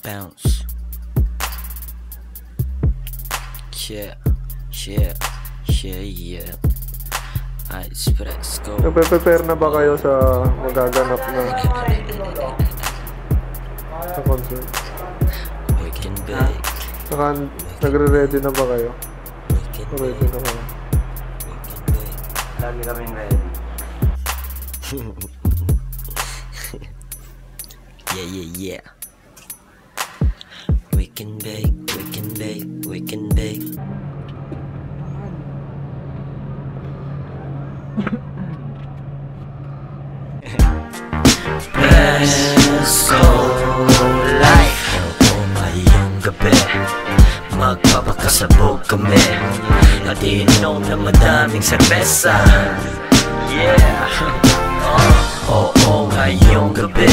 bounce. Yeah, yeah, yeah, yeah. Ice press, go. Nagpe-prepare na ba kayo sa magaganap na sa concert? We can bake. Nagre-ready na ba kayo? We can Ready bake. na kayo? We can bake. Lagi kaming ready. Yeah, yeah, yeah. We can bake, we can bake, we can bake. Presto Life. Oo, ngayong gabi magpapakasabog kami at inom na madaming serbesa. Yeah. Oo, ngayong gabi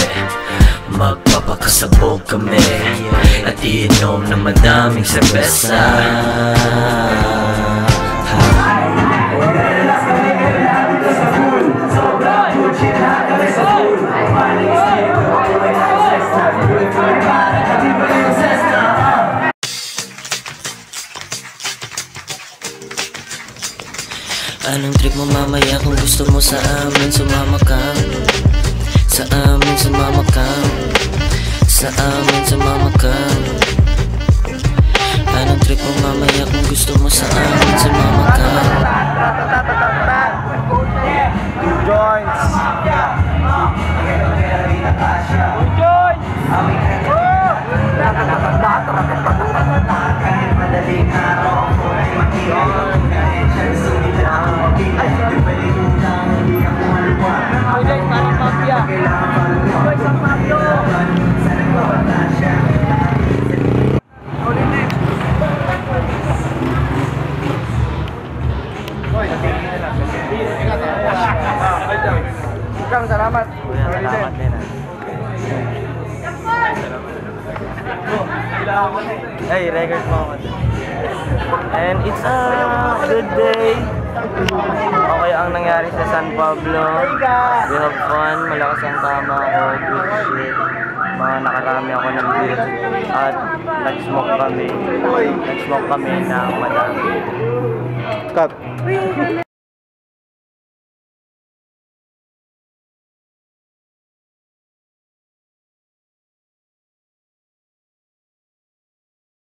magpapakasabog kami at inom na madaming serbesa. Anong trip mo mamaya kung gusto mo sa amin sumama ka? Sa amin sumama ka? Sa amin sumama ka? Anong trip mo mamaya kung gusto mo sa amin sumama ka? Joints! Salamat. Salamat din. Hey, record mo ako. And it's a good day. Okay ang nangyari sa San Pablo. We have fun. Malakas ang tama ako. Good shit. Mga nakarami ako ng beer. At nag-smoke kami. Nag-smoke kami ng madami. Cut.